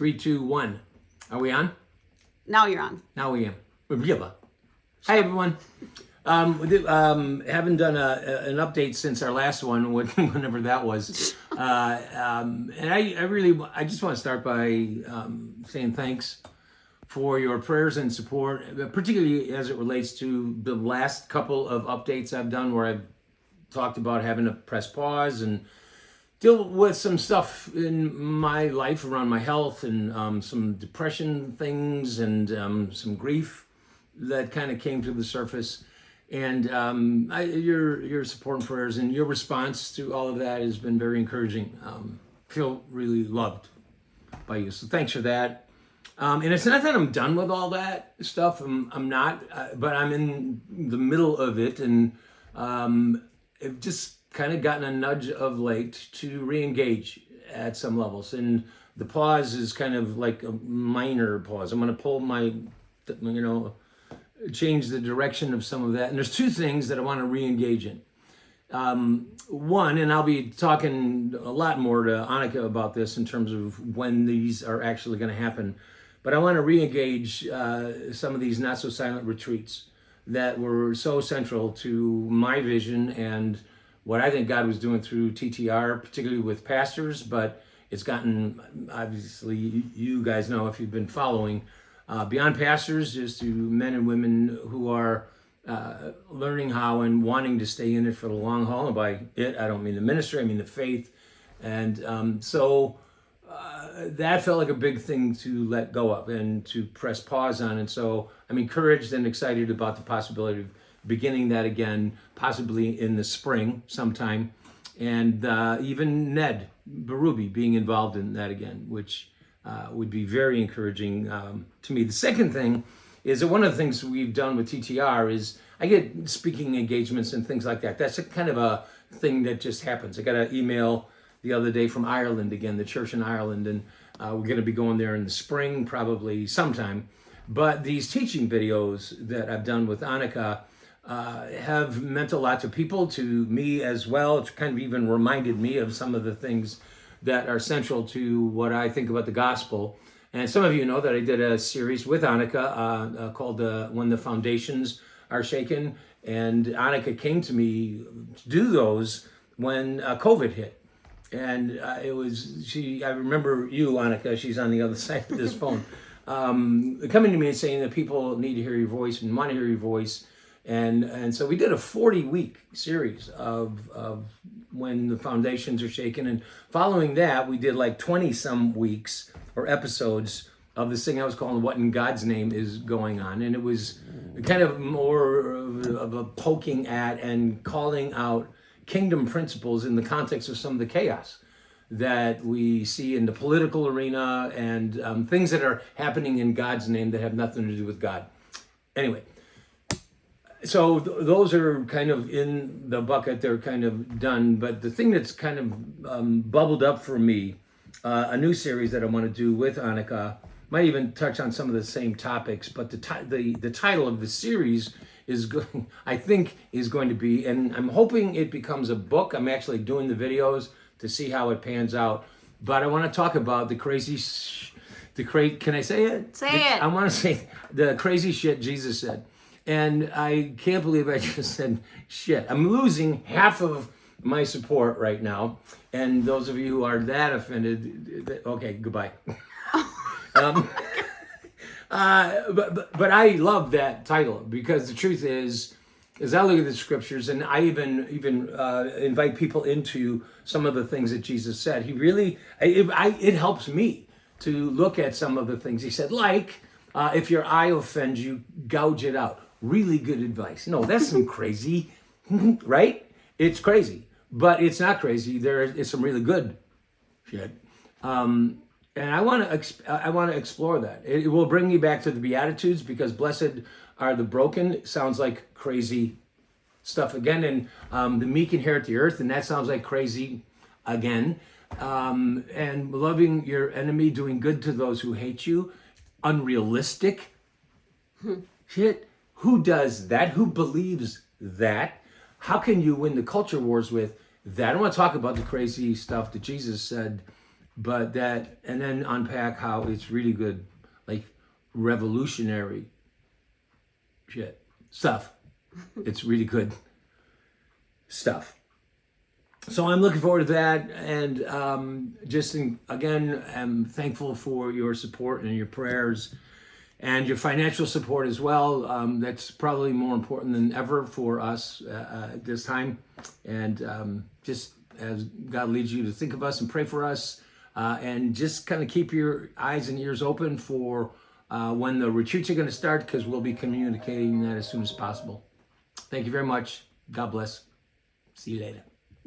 3, 2, 1. Are we on? Now you're on. Now we am. Hi, everyone. Haven't done an update since our last one, whenever that was. And I just want to start by saying thanks for your prayers and support, particularly as it relates to the last couple of updates I've done where I've talked about having to press pause and deal with some stuff in my life around my health and some depression things and some grief that kind of came to the surface. And your support and prayers and your response to all of that has been very encouraging. Feel really loved by you. So thanks for that. And it's not that I'm done with all that stuff. I'm not, but I'm in the middle of it. And I've just kind of gotten a nudge of late to re-engage at some levels. And the pause is kind of like a minor pause. I'm going to pull my, change the direction of some of that. And there's two things that I want to re-engage in. One, and I'll be talking a lot more to Annika about this in terms of when these are actually going to happen. But I want to re-engage some of these not-so-silent retreats that were so central to my vision and what I think God was doing through TTR, particularly with pastors, but it's gotten, obviously, you guys know if you've been following, beyond pastors, just to men and women who are learning how and wanting to stay in it for the long haul. And by it, I don't mean the ministry, I mean the faith. And so that felt like a big thing to let go of and to press pause on. And so I'm encouraged and excited about the possibility of beginning that again, possibly in the spring sometime. And even Ned Berube being involved in that again, which would be very encouraging to me. The second thing is that one of the things we've done with TTR is I get speaking engagements and things like that. That's a kind of a thing that just happens. I got an email the other day from Ireland again, the church in Ireland, and we're going to be going there in the spring, probably sometime. But these teaching videos that I've done with Annika have meant a lot to people, to me as well. It's kind of even reminded me of some of the things that are central to what I think about the gospel. And some of you know that I did a series with Annika called When the Foundations Are Shaken. And Annika came to me to do those when COVID hit. And I remember you, Annika, she's on the other side of this phone, coming to me and saying that people need to hear your voice and want to hear your voice. And so we did a 40-week series of When the Foundations Are Shaken. And following that, we did like 20-some weeks or episodes of this thing I was calling What in God's Name Is Going On. And it was kind of more of a poking at and calling out kingdom principles in the context of some of the chaos that we see in the political arena and things that are happening in God's name that have nothing to do with God. Anyway. So those are kind of in the bucket, they're kind of done. But the thing that's kind of bubbled up for me, a new series that I want to do with Annika, might even touch on some of the same topics, but the title of the series I think is going to be, and I'm hoping it becomes a book. I'm actually doing the videos to see how it pans out. But I want to talk about can I say it? Say it. I want to say the crazy shit Jesus said. And I can't believe I just said shit. I'm losing half of my support right now. And those of you who are that offended, okay, goodbye. But I love that title because the truth is, as I look at the scriptures, and I even invite people into some of the things that Jesus said, it helps me to look at some of the things he said, like, if your eye offends you, gouge it out. Really good advice. No, that's some crazy, right? It's crazy, but it's not crazy. There is some really good shit. And I want to explore that. It will bring me back to the Beatitudes because blessed are the broken. Sounds like crazy stuff again. And the meek inherit the earth, and that sounds like crazy again. And loving your enemy, doing good to those who hate you. Unrealistic shit. Who does that? Who believes that? How can you win the culture wars with that? I want to talk about the crazy stuff that Jesus said but that, and then unpack how it's really good, like revolutionary stuff. It's really good stuff. So I'm looking forward to that, and again, I'm thankful for your support and your prayers and your financial support as well. That's probably more important than ever for us at this time. And just as God leads you to think of us and pray for us, and just kind of keep your eyes and ears open for when the retreats are going to start, because we'll be communicating that as soon as possible. Thank you very much. God bless. See you later.